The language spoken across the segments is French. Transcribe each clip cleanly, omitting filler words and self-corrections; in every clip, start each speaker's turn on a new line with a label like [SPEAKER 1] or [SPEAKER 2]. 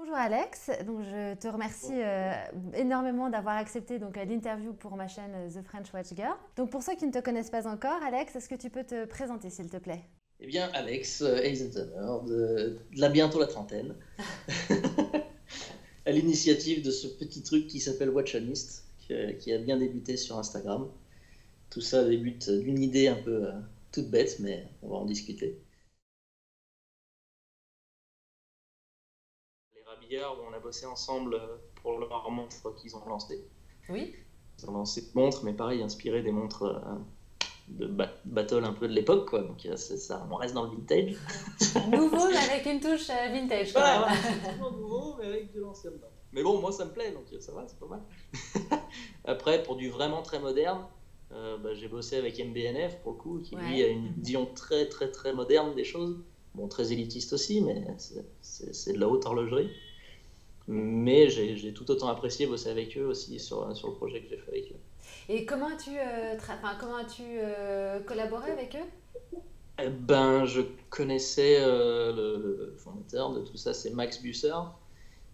[SPEAKER 1] Bonjour Alex, donc je te remercie énormément d'avoir accepté l'interview pour ma chaîne The French Watch Girl. Donc pour ceux qui ne te connaissent pas encore, Alex, est-ce que tu peux te présenter s'il te plaît?
[SPEAKER 2] Eh bien, Alex Eisenhower, de la bientôt la trentaine, à l'initiative de ce petit truc qui s'appelle Watchonist, qui a bien débuté sur Instagram. Tout ça débute d'une idée un peu toute bête, mais on va en discuter. Les Rabilleurs, où on a bossé ensemble pour leur montre qu'ils ont lancé.
[SPEAKER 1] Oui.
[SPEAKER 2] Ils ont lancé une montre, mais pareil, inspiré des montres de battle un peu de l'époque, quoi. Donc ça, on reste dans le vintage.
[SPEAKER 1] Nouveau mais avec une touche vintage quand
[SPEAKER 2] Voilà,
[SPEAKER 1] même.
[SPEAKER 2] c'est toujours nouveau, mais avec de l'ancien dedans. Mais bon, moi ça me plaît, donc ça va, c'est pas mal. Après, pour du vraiment très moderne, j'ai bossé avec MBNF pour le coup, qui lui
[SPEAKER 1] Ouais.
[SPEAKER 2] a une vision très très très moderne des choses. Bon, très élitiste aussi, mais c'est de la haute horlogerie. Mais j'ai tout autant apprécié bosser avec eux aussi sur le projet que j'ai fait avec eux.
[SPEAKER 1] Et comment as-tu collaboré avec eux?
[SPEAKER 2] Eh ben, je connaissais le fondateur de tout ça, c'est Max Busser.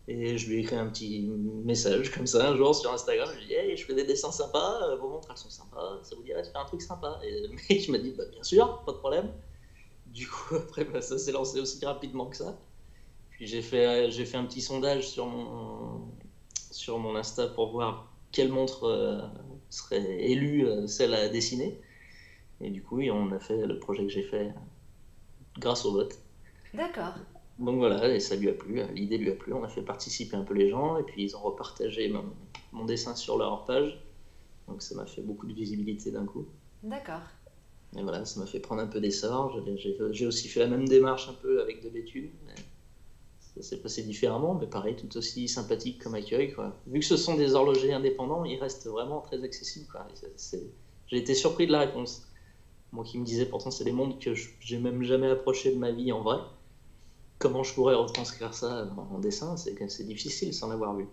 [SPEAKER 2] Et je lui ai écrit un petit message comme ça un jour sur Instagram. Je lui ai dit, hey, je fais des dessins sympas, vos montres elles sont sympas, ça vous dirait de faire un truc sympa? Et le mec m'a dit, bah, bien sûr, pas de problème. Du coup, après, bah, ça s'est lancé aussi rapidement que ça. Puis j'ai fait un petit sondage sur mon Insta pour voir quelle montre serait élue celle à dessiner. Et du coup, oui, on a fait le projet que j'ai fait grâce au vote.
[SPEAKER 1] D'accord.
[SPEAKER 2] Donc voilà, et ça lui a plu, l'idée lui a plu, on a fait participer un peu les gens, et puis ils ont repartagé mon dessin sur leur page, donc ça m'a fait beaucoup de visibilité d'un coup.
[SPEAKER 1] D'accord.
[SPEAKER 2] Et voilà, ça m'a fait prendre un peu d'essor, j'ai aussi fait la même démarche un peu avec de l'étude, mais ça s'est passé différemment, mais pareil, tout aussi sympathique comme accueil, quoi. Vu que ce sont des horlogers indépendants, ils restent vraiment très accessibles, quoi. J'ai été surpris de la réponse. Moi qui me disais pourtant c'est des mondes que j'ai même jamais approché de ma vie en vrai. Comment je pourrais retranscrire ça en dessin? C'est difficile sans l'avoir vu.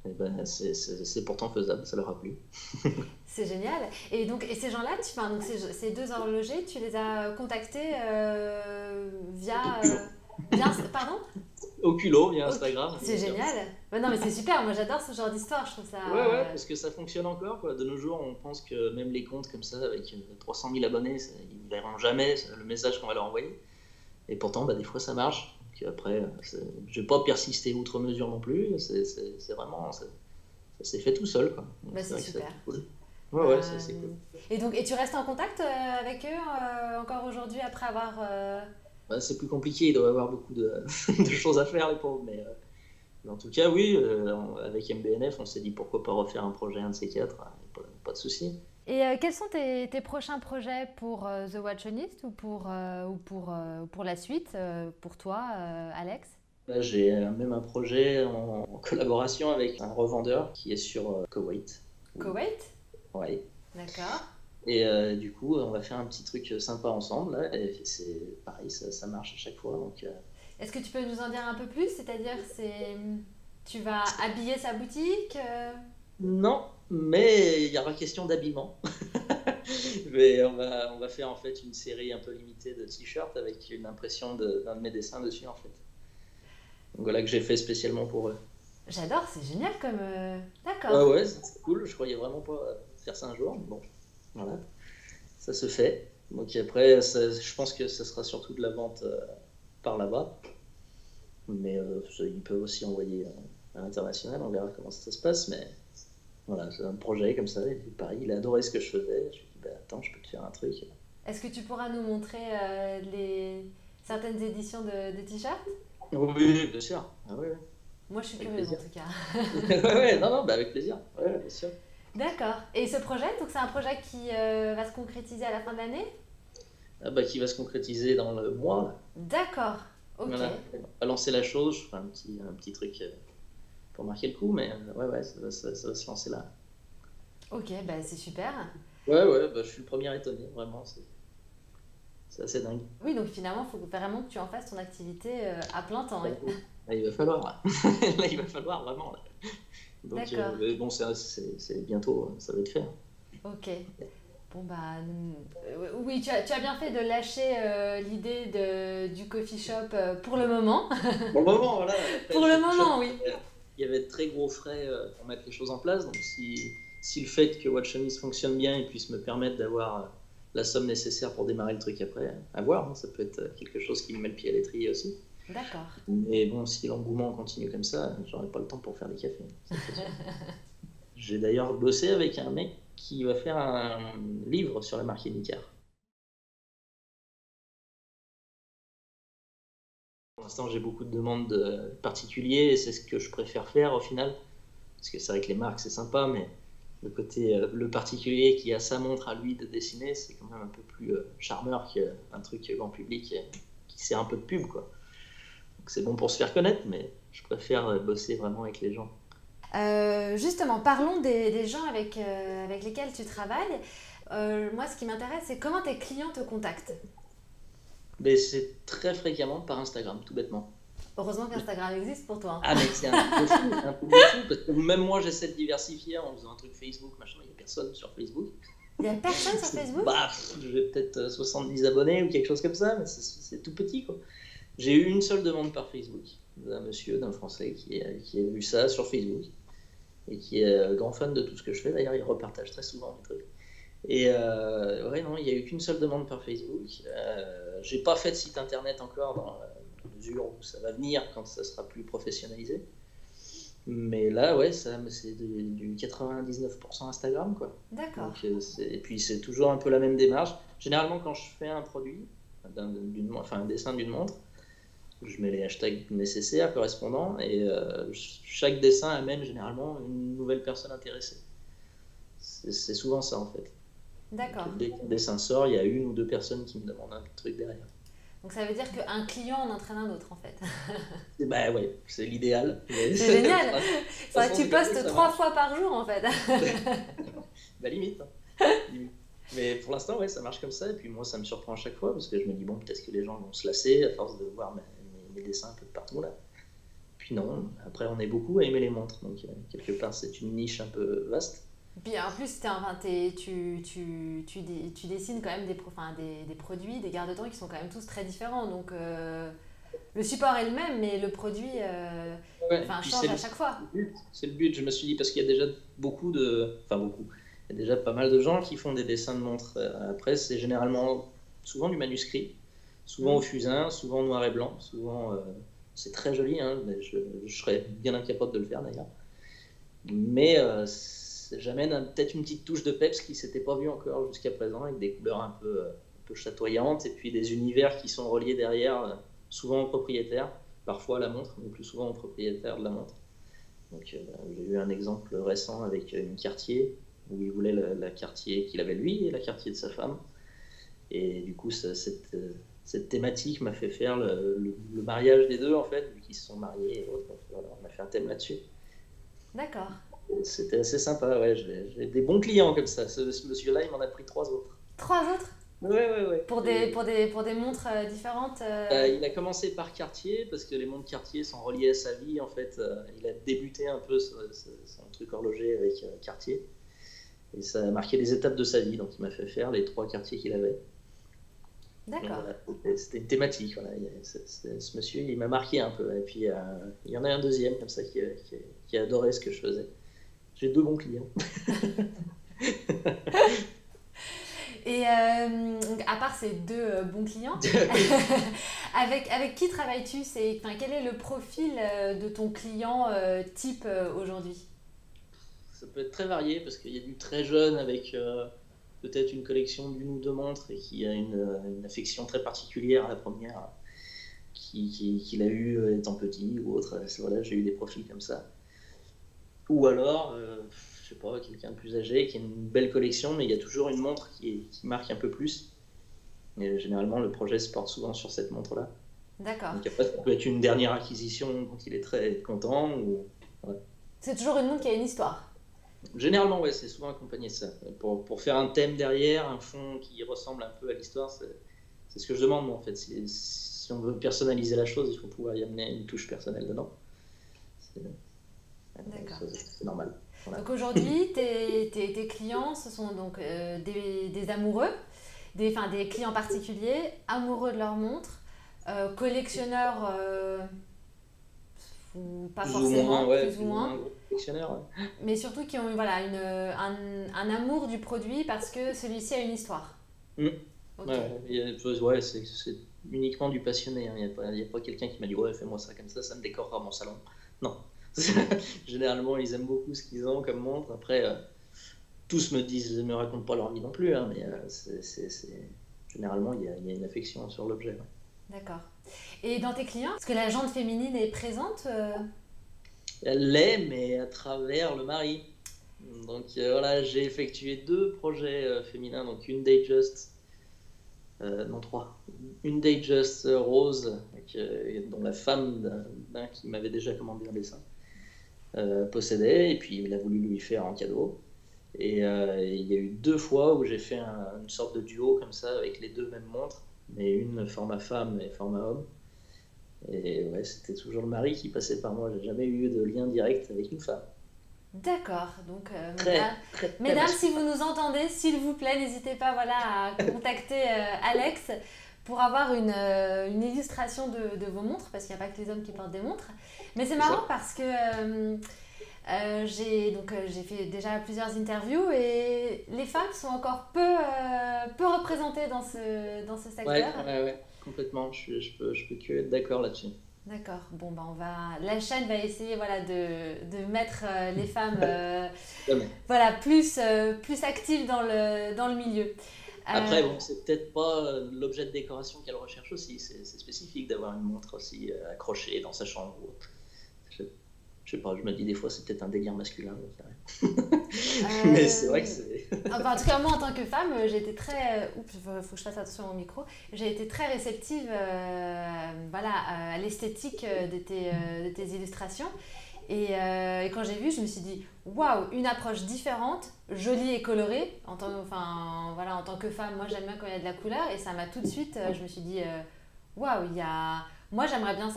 [SPEAKER 2] Et ben, c'est pourtant faisable, ça leur a plu.
[SPEAKER 1] C'est génial. Et ces gens-là, ces deux horlogers, tu les as contactés pardon?
[SPEAKER 2] Au culot via
[SPEAKER 1] Ok,
[SPEAKER 2] Instagram, bien
[SPEAKER 1] c'est
[SPEAKER 2] sûr.
[SPEAKER 1] génial. Ouais, non, mais c'est super. Moi, j'adore ce genre d'histoire. Je trouve ça.
[SPEAKER 2] Ouais, ouais, parce que ça fonctionne encore, quoi. De nos jours, on pense que même les comptes comme ça, avec 300 000 abonnés, ils ne verront jamais le message qu'on va leur envoyer. Et pourtant, bah, des fois, ça marche. Donc après, je vais pas persister outre mesure non plus. C'est vraiment, ça s'est fait tout seul, quoi. Donc
[SPEAKER 1] Bah,
[SPEAKER 2] c'est
[SPEAKER 1] c'est
[SPEAKER 2] vrai que c'est
[SPEAKER 1] super.
[SPEAKER 2] cool. Ouais, ouais, c'est
[SPEAKER 1] Euh,
[SPEAKER 2] cool.
[SPEAKER 1] et tu restes en contact avec eux encore aujourd'hui après avoir.
[SPEAKER 2] Bah, c'est plus compliqué, il doit y avoir beaucoup de choses à faire, les pauvres. Mais en tout cas, oui, avec MBNF, on s'est dit pourquoi pas refaire un projet, un de ces quatre, pas de souci.
[SPEAKER 1] Et quels sont tes prochains projets pour The Watchonist ou pour la suite, pour toi, Alex?
[SPEAKER 2] Là, j'ai même un projet en collaboration avec un revendeur qui est sur Koweït.
[SPEAKER 1] Koweït?
[SPEAKER 2] Ouais.
[SPEAKER 1] D'accord.
[SPEAKER 2] Et du coup, on va faire un petit truc sympa ensemble, là, et c'est pareil, ça marche à chaque fois. Donc,
[SPEAKER 1] Est-ce que tu peux nous en dire un peu plus? C'est-à-dire, tu vas habiller sa boutique?
[SPEAKER 2] non, mais il y aura question d'habillement. Mais on va faire en fait une série un peu limitée de t-shirts avec une impression d'un de mes dessins dessus en fait. Donc voilà que j'ai fait spécialement pour eux.
[SPEAKER 1] J'adore, c'est génial comme.
[SPEAKER 2] Ouais,
[SPEAKER 1] D'accord.
[SPEAKER 2] ouais, c'est cool. Je croyais vraiment pas faire ça un jour. Mais bon, voilà, ça se fait. Donc après, je pense que ce sera surtout de la vente par là-bas. Mais ils peuvent aussi envoyer à l'international. On verra comment ça se passe. Mais voilà, c'est un projet comme ça. Et pareil, il a adoré ce que je faisais. Je lui ai dit, bah, attends, je peux te faire un truc.
[SPEAKER 1] Est-ce que tu pourras nous montrer certaines éditions de t-shirts?
[SPEAKER 2] Oui, oui, bien sûr. Ah, ouais, ouais,
[SPEAKER 1] Moi, je suis
[SPEAKER 2] avec
[SPEAKER 1] curieuse en
[SPEAKER 2] plaisir.
[SPEAKER 1] tout cas.
[SPEAKER 2] Ouais, ouais, non, non, bah, avec plaisir. Ouais, ouais, bien sûr.
[SPEAKER 1] D'accord. Et ce projet, donc c'est un projet qui va se concrétiser à la fin de l'année?
[SPEAKER 2] Ah, bah, qui va se concrétiser dans le mois, là.
[SPEAKER 1] D'accord. Ok.
[SPEAKER 2] Voilà. On va lancer la chose. Je ferai un petit truc pour marquer le coup. Mais ouais, ouais, ça va se lancer là.
[SPEAKER 1] Ok, bah c'est super.
[SPEAKER 2] Ouais, ouais, bah, je suis le premier étonné, vraiment. C'est assez dingue.
[SPEAKER 1] Oui, donc finalement, il faut vraiment que tu en fasses ton activité à plein temps.
[SPEAKER 2] Là,
[SPEAKER 1] Ouais.
[SPEAKER 2] il va falloir, là. Là, il va falloir vraiment, là. Donc,
[SPEAKER 1] D'accord.
[SPEAKER 2] mais bon, c'est bientôt, ça va être fait.
[SPEAKER 1] Ok. Bon, bah, oui, tu as bien fait de lâcher l'idée du coffee shop pour le moment.
[SPEAKER 2] Pour le moment, voilà. Après,
[SPEAKER 1] Pour le moment, oui.
[SPEAKER 2] il y avait de très gros frais pour mettre les choses en place. Donc, si le fait que Watch and Miss fonctionne bien et puisse me permettre d'avoir la somme nécessaire pour démarrer le truc après, à voir, hein, ça peut être quelque chose qui me met le pied à l'étrier aussi.
[SPEAKER 1] D'accord.
[SPEAKER 2] Mais bon, si l'engouement continue comme ça, j'aurai pas le temps pour faire des cafés. J'ai d'ailleurs bossé avec un mec qui va faire un livre sur la marque Enicar. Pour l'instant, j'ai beaucoup de demandes de particuliers et c'est ce que je préfère faire au final. Parce que c'est vrai que les marques, c'est sympa, mais le côté, le particulier qui a sa montre à lui de dessiner, c'est quand même un peu plus charmeur qu'un truc grand public qui sert un peu de pub, quoi. Donc c'est bon pour se faire connaître, mais je préfère bosser vraiment avec les gens.
[SPEAKER 1] Justement, parlons des gens avec lesquels tu travailles. Moi, ce qui m'intéresse, c'est comment tes clients te contactent.
[SPEAKER 2] Mais c'est très fréquemment par Instagram, tout bêtement.
[SPEAKER 1] Heureusement qu'Instagram existe pour toi.
[SPEAKER 2] Ah, mais c'est un truc de fou, un truc de fou, parce que même moi, j'essaie de diversifier en faisant un truc Facebook, machin, il n'y a personne sur Facebook.
[SPEAKER 1] Il n'y a personne sur Facebook?
[SPEAKER 2] Bah, j'ai peut-être 70 abonnés ou quelque chose comme ça, mais c'est tout petit, quoi. J'ai eu une seule demande par Facebook, d'un monsieur, d'un Français qui a vu ça sur Facebook et qui est grand fan de tout ce que je fais. D'ailleurs, il repartage très souvent mes trucs. Et ouais, non, il n'y a eu qu'une seule demande par Facebook. J'ai pas fait de site internet encore dans la mesure où ça va venir quand ça sera plus professionnalisé. Mais là, ouais, c'est du 99% Instagram, quoi.
[SPEAKER 1] D'accord.
[SPEAKER 2] Donc, et puis c'est toujours un peu la même démarche. Généralement, quand je fais un produit, un dessin d'une montre, je mets les hashtags nécessaires, correspondants, et chaque dessin amène généralement une nouvelle personne intéressée. C'est souvent ça, en fait.
[SPEAKER 1] D'accord.
[SPEAKER 2] Donc, dès qu'un dessin sort, il y a une ou deux personnes qui me demandent un truc derrière.
[SPEAKER 1] Donc ça veut dire qu'un client en entraîne un autre, en fait.
[SPEAKER 2] Bah ouais, c'est l'idéal.
[SPEAKER 1] C'est génial. C'est vrai que tu postes 3 fois par jour, en fait.
[SPEAKER 2] Bah limite, hein. Limite. Mais pour l'instant, ouais, ça marche comme ça. Et puis moi, ça me surprend à chaque fois parce que je me dis, bon, peut-être que les gens vont se lasser à force de voir mes dessins un peu de partout là. Puis non, après, on est beaucoup à aimer les montres. Donc, quelque part, c'est une niche un peu vaste.
[SPEAKER 1] Puis en plus, tu dessines quand même des produits, des garde-temps qui sont quand même tous très différents. Donc le support est le même, mais le produit
[SPEAKER 2] Ouais,
[SPEAKER 1] change à chaque fois.
[SPEAKER 2] C'est le but, je me suis dit, parce qu'il y a déjà beaucoup de. Enfin, beaucoup. Il y a déjà pas mal de gens qui font des dessins de montres. Après, c'est généralement souvent du manuscrit, souvent au fusain, souvent noir et blanc. Souvent, c'est très joli, hein, mais je serais bien incapable de le faire d'ailleurs. Mais j'amène peut-être une petite touche de peps qui ne s'était pas vue encore jusqu'à présent, avec des couleurs un peu chatoyantes et puis des univers qui sont reliés derrière, souvent au propriétaire, parfois à la montre, mais plus souvent au propriétaire de la montre. Donc j'ai eu un exemple récent avec une Cartier, où il voulait la Cartier qu'il avait lui et la Cartier de sa femme. Et du coup, cette thématique m'a fait faire le mariage des deux, en fait, vu qu'ils se sont mariés et autres. Donc, voilà, on a fait un thème là-dessus.
[SPEAKER 1] D'accord.
[SPEAKER 2] C'était assez sympa, ouais. J'ai des bons clients comme ça. Ce monsieur-là, il m'en a pris 3 autres.
[SPEAKER 1] 3 autres?
[SPEAKER 2] Ouais.
[SPEAKER 1] Pour des montres différentes
[SPEAKER 2] Il a commencé par Cartier, parce que les montres Cartier sont reliées à sa vie, en fait. Il a débuté un peu son truc horloger avec Cartier. Et ça a marqué les étapes de sa vie, donc il m'a fait faire les 3 Cartiers qu'il avait.
[SPEAKER 1] D'accord.
[SPEAKER 2] Voilà, c'était une thématique. Voilà. Ce monsieur, il m'a marqué un peu. Et puis, il y en a un deuxième, comme ça, qui a adoré ce que je faisais. J'ai 2 bons clients.
[SPEAKER 1] Et à part ces 2 bons clients, avec qui travailles-tu? Quel est le profil de ton client type aujourd'hui?
[SPEAKER 2] Ça peut être très varié parce qu'il y a du très jeune avec peut-être une collection d'une ou 2 montres et qui a une affection très particulière à la première qu'il a eu étant petit ou autre. Voilà, j'ai eu des profils comme ça. Ou alors, je sais pas, quelqu'un de plus âgé qui a une belle collection, mais il y a toujours une montre qui marque un peu plus. Et généralement, le projet se porte souvent sur cette montre-là.
[SPEAKER 1] D'accord.
[SPEAKER 2] Donc après, ça peut être une dernière acquisition dont il est très content. Ouais.
[SPEAKER 1] C'est toujours une montre qui a une histoire.
[SPEAKER 2] Généralement, ouais, c'est souvent accompagné de ça. Pour faire un thème derrière, un fond qui ressemble un peu à l'histoire, c'est ce que je demande, moi, en fait. Si on veut personnaliser la chose, il faut pouvoir y amener une touche personnelle dedans.
[SPEAKER 1] D'accord.
[SPEAKER 2] C'est normal. Voilà.
[SPEAKER 1] Donc aujourd'hui, tes clients, ce sont donc des amoureux, des clients particuliers, amoureux de leur montre, collectionneurs ou pas
[SPEAKER 2] Plus ou moins,
[SPEAKER 1] forcément,
[SPEAKER 2] ouais,
[SPEAKER 1] plus ou
[SPEAKER 2] plus ou moins
[SPEAKER 1] moins,
[SPEAKER 2] gros collectionneur. Ouais.
[SPEAKER 1] mais surtout qui ont voilà, un amour du produit parce que celui-ci a une histoire.
[SPEAKER 2] Mm.
[SPEAKER 1] Ok,
[SPEAKER 2] Ouais, ouais, c'est uniquement du passionné. Hein. Il y a pas quelqu'un qui m'a dit ouais, fais-moi ça comme ça me décorera mon salon. Non. Généralement, ils aiment beaucoup ce qu'ils ont comme montre. Après, tous me racontent pas leur vie non plus, hein, mais généralement, il y a une affection sur l'objet. Ouais.
[SPEAKER 1] d'accord. Et dans tes clients, est-ce que la jante féminine est présente
[SPEAKER 2] Elle l'est, mais à travers le mari. Donc voilà, j'ai effectué 2 projets féminins, donc une Datejust, non 3, une Datejust rose, dont la femme d'un qui m'avait déjà commandé un dessin possédait, et puis il a voulu lui faire en cadeau. Et il y a eu 2 fois où j'ai fait une sorte de duo comme ça, avec les 2 mêmes montres, mais une format femme et format homme. Et ouais, c'était toujours le mari qui passait par moi, j'ai jamais eu de lien direct avec une femme.
[SPEAKER 1] D'accord, donc
[SPEAKER 2] Très, très, très
[SPEAKER 1] mesdames, si
[SPEAKER 2] masculin.
[SPEAKER 1] vous nous entendez, s'il vous plaît, n'hésitez pas voilà, à contacter Alex pour avoir une illustration de vos montres, parce qu'il n'y a pas que les hommes qui portent des montres. Mais c'est
[SPEAKER 2] C'est
[SPEAKER 1] marrant
[SPEAKER 2] ça.
[SPEAKER 1] parce que j'ai fait déjà plusieurs interviews et les femmes sont encore peu représentées dans ce
[SPEAKER 2] Ouais,
[SPEAKER 1] secteur.
[SPEAKER 2] ouais, ouais, complètement. Je peux que être d'accord là-dessus.
[SPEAKER 1] D'accord. Bon, ben la chaîne va essayer voilà, de mettre les femmes
[SPEAKER 2] Jamais.
[SPEAKER 1] voilà, plus actives dans le milieu.
[SPEAKER 2] Après, bon, c'est peut-être pas l'objet de décoration qu'elle recherche aussi. C'est spécifique d'avoir une montre aussi accrochée dans sa chambre ou autre. Je, je sais pas, je me dis des fois c'est peut-être un délire masculin. Mais c'est vrai que c'est.
[SPEAKER 1] Enfin, en tout cas, moi, en tant que femme, j'ai été très... Oups, faut que je fasse attention au micro. J'ai été très réceptive voilà, à l'esthétique de tes illustrations. Et quand j'ai vu, je me suis dit, waouh, une approche différente, jolie et colorée. Voilà, en tant que femme, moi, j'aime bien quand il y a de la couleur. Et ça m'a tout de suite, je me suis dit, waouh, il y a... Moi, j'aimerais bien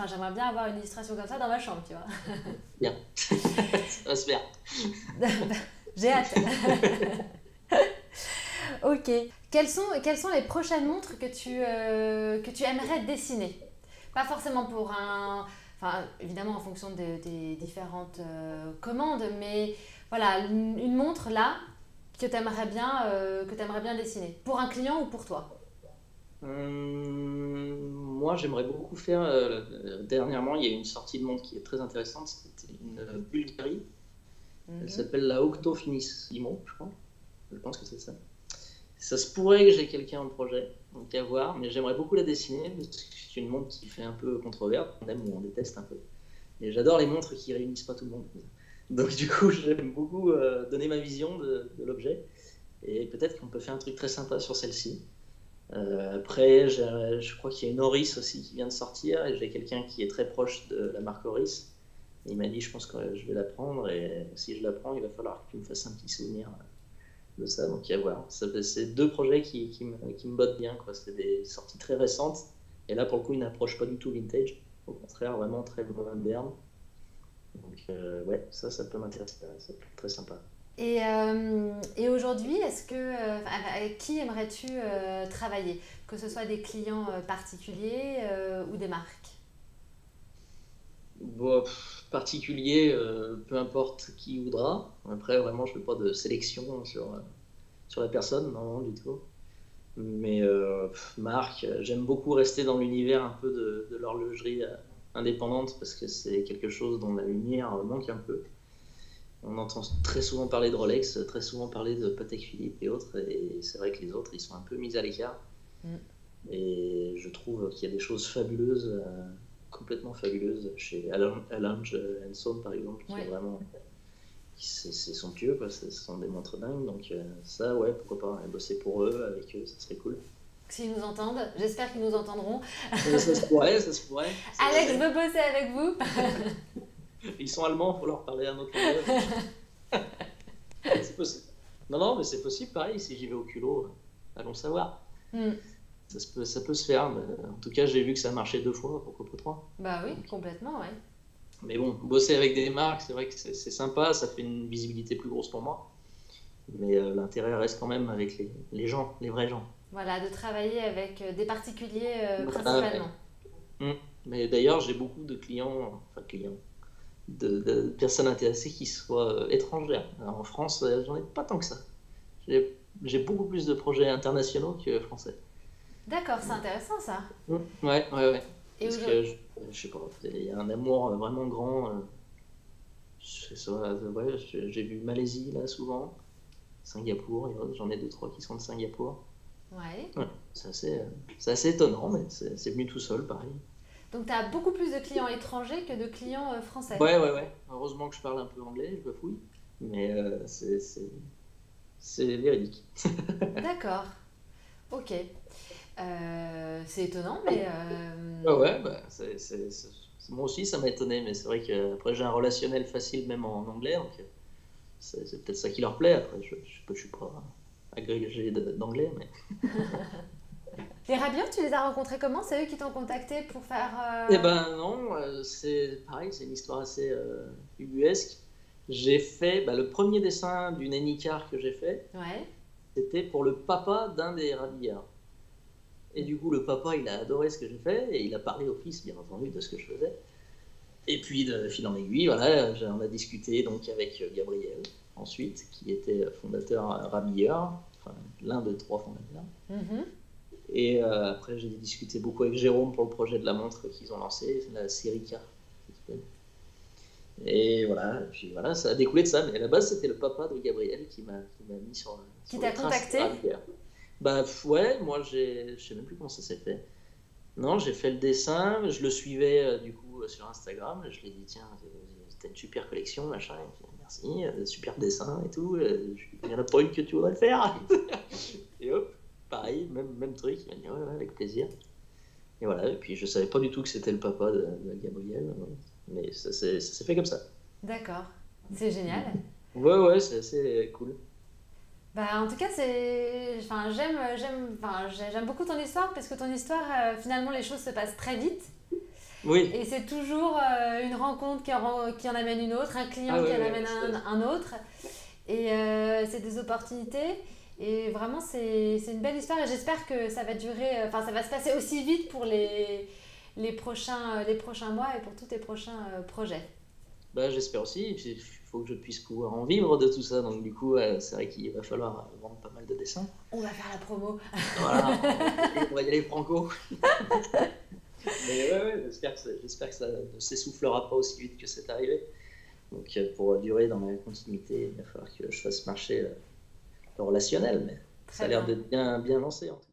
[SPEAKER 1] j'aimerais bien avoir une illustration comme ça dans ma chambre, tu vois.
[SPEAKER 2] Bien. Ça va se faire.
[SPEAKER 1] J'ai hâte. Ok. Quelles sont les prochaines montres que tu aimerais dessiner? Pas forcément pour un... Enfin, évidemment en fonction des différentes commandes, mais voilà, une montre là que tu aimerais bien dessiner. Pour un client ou pour toi?
[SPEAKER 2] Moi, j'aimerais beaucoup faire. Dernièrement, il y a une sortie de montre qui est très intéressante. C'était une Bulgari. Elle
[SPEAKER 1] Mhm.
[SPEAKER 2] s'appelle la Octo Finissimo, je crois. Je pense que c'est ça. Ça se pourrait que j'ai quelqu'un en projet, donc à voir, mais j'aimerais beaucoup la dessiner, parce que c'est une montre qui fait un peu controverse, on aime ou on déteste un peu. Et j'adore les montres qui réunissent pas tout le monde. Donc du coup, j'aime beaucoup donner ma vision de l'objet, et peut-être qu'on peut faire un truc très sympa sur celle-ci. Après, je crois qu'il y a une Oris aussi qui vient de sortir, et j'ai quelqu'un qui est très proche de la marque Oris. Et il m'a dit, je pense que je vais la prendre, et si je la prends, il va falloir que tu me fasses un petit souvenir de ça, donc à voir. C'est 2 projets qui me bottent bien, quoi. C'est des sorties très récentes, et là pour le coup, une approche pas du tout vintage, au contraire, vraiment très moderne. Donc ouais, ça peut m'intéresser, ça peut être très sympa.
[SPEAKER 1] Et aujourd'hui, avec qui aimerais-tu travailler? Que ce soit des clients particuliers ou des marques?
[SPEAKER 2] Bon, particulier, peu importe qui voudra. Après, vraiment, je fais pas de sélection sur la personne, non, non, du tout. Mais marque, j'aime beaucoup rester dans l'univers un peu de l'horlogerie indépendante parce que c'est quelque chose dont la lumière manque un peu. On entend très souvent parler de Rolex, très souvent parler de Patek Philippe et autres, et c'est vrai que les autres, ils sont un peu mis à l'écart.
[SPEAKER 1] Mm.
[SPEAKER 2] Et je trouve qu'il y a des choses fabuleuses, complètement fabuleuses, chez Lange Son par exemple, qui est
[SPEAKER 1] Ouais.
[SPEAKER 2] vraiment. C'est somptueux, quoi. Ce sont des montres dingues, donc ça, ouais, pourquoi pas, bosser pour eux, avec eux, ça serait cool.
[SPEAKER 1] S'ils nous entendent, j'espère qu'ils nous entendront.
[SPEAKER 2] Ça se pourrait, ça se pourrait.
[SPEAKER 1] Alex veut bosser avec vous.
[SPEAKER 2] Ils sont allemands, il faut leur parler un autre langage. C'est possible. Non, non, mais c'est possible, pareil, si j'y vais au culot, allons savoir.
[SPEAKER 1] Mm.
[SPEAKER 2] Ça peut se faire, mais en tout cas, j'ai vu que ça marchait 2 fois, pourquoi pas 3.
[SPEAKER 1] Bah oui, complètement, ouais.
[SPEAKER 2] Mais bon, bosser avec des marques, c'est vrai que c'est sympa, ça fait une visibilité plus grosse pour moi. Mais l'intérêt reste quand même avec les gens, les vrais gens.
[SPEAKER 1] Voilà, de travailler avec des particuliers
[SPEAKER 2] Voilà,
[SPEAKER 1] principalement.
[SPEAKER 2] mais d'ailleurs, j'ai beaucoup de clients, de personnes intéressées qui soient étrangères. Alors, en France, j'en ai pas tant que ça. J'ai beaucoup plus de projets internationaux que français.
[SPEAKER 1] D'accord, c'est intéressant ça.
[SPEAKER 2] Ouais, ouais, ouais.
[SPEAKER 1] Et
[SPEAKER 2] Parce que je sais pas, il y a un amour vraiment grand. Ouais, j'ai vu Malaisie là souvent, Singapour, j'en ai deux, trois qui sont de Singapour.
[SPEAKER 1] ouais.
[SPEAKER 2] Ouais, c'est assez étonnant, mais c'est venu tout seul, pareil.
[SPEAKER 1] Donc tu as beaucoup plus de clients étrangers que de clients français.
[SPEAKER 2] Ouais, ouais, ouais. Heureusement que je parle un peu anglais, je bafouille. Mais c'est véridique.
[SPEAKER 1] D'accord, ok. C'est étonnant, mais
[SPEAKER 2] Ah ouais, bah, moi aussi ça m'a étonné, mais c'est vrai que après j'ai un relationnel facile même en anglais, donc c'est peut-être ça qui leur plaît. Après, je suis pas agrégé d'anglais, mais.
[SPEAKER 1] les Rabiens, tu les as rencontrés comment? C'est eux qui t'ont contacté pour faire...
[SPEAKER 2] Eh ben non, c'est pareil, c'est une histoire assez ubuesque. J'ai fait le premier dessin du nanny car que j'ai fait,
[SPEAKER 1] Ouais,
[SPEAKER 2] c'était pour le papa d'un des rabillards. Et du coup, le papa, il a adoré ce que j'ai fait et il a parlé au fils, bien entendu, de ce que je faisais. Et puis, de fil en aiguille, voilà, on a discuté donc avec Gabriel, ensuite, qui était fondateur Rabillard, enfin, l'un des trois fondateurs.
[SPEAKER 1] mhm,
[SPEAKER 2] Et après, j'ai discuté beaucoup avec Jérôme pour le projet de la montre qu'ils ont lancé, la série K. Ça s'appelle. Et puis voilà, ça a découlé de ça. Mais à la base, c'était le papa de Gabriel qui m'a mis
[SPEAKER 1] qui
[SPEAKER 2] sur
[SPEAKER 1] t'a
[SPEAKER 2] les traces de
[SPEAKER 1] contacté.
[SPEAKER 2] Rabillard. Ouais, moi, je sais même plus comment ça s'est fait. Non, j'ai fait le dessin, je le suivais du coup sur Instagram, je lui ai dit tiens, t'as une super collection, machin, il m'a dit, merci, super dessin et tout, il n'y en a pas une que tu voudrais le faire. Et hop, pareil, même truc, il m'a dit ouais, avec plaisir. Et voilà, et puis je savais pas du tout que c'était le papa de Gabriel, mais ça s'est fait comme ça.
[SPEAKER 1] D'accord, c'est génial.
[SPEAKER 2] Ouais, ouais, c'est assez cool.
[SPEAKER 1] Bah, en tout cas, enfin, j'aime beaucoup ton histoire parce que ton histoire, finalement, les choses se passent très vite.
[SPEAKER 2] Oui,
[SPEAKER 1] Et c'est toujours une rencontre qui en amène une autre, un client
[SPEAKER 2] ah
[SPEAKER 1] qui
[SPEAKER 2] ouais,
[SPEAKER 1] en
[SPEAKER 2] ouais,
[SPEAKER 1] amène un autre. Et c'est des opportunités. Et vraiment, c'est une belle histoire. Et j'espère que ça va durer, enfin, ça va se passer aussi vite pour les prochains mois et pour tous tes prochains projets.
[SPEAKER 2] bah, j'espère aussi, et puis il faut que je puisse pouvoir en vivre de tout ça, donc du coup, c'est vrai qu'il va falloir vendre pas mal de dessins.
[SPEAKER 1] On va faire la promo.
[SPEAKER 2] Voilà, on va y aller franco. Mais ouais, j'espère que ça ne s'essoufflera pas aussi vite que c'est arrivé. Donc pour durer dans la continuité, il va falloir que je fasse marcher le relationnel, mais ça
[SPEAKER 1] Très
[SPEAKER 2] a l'air
[SPEAKER 1] bien.
[SPEAKER 2] d'être bien lancé en tout cas.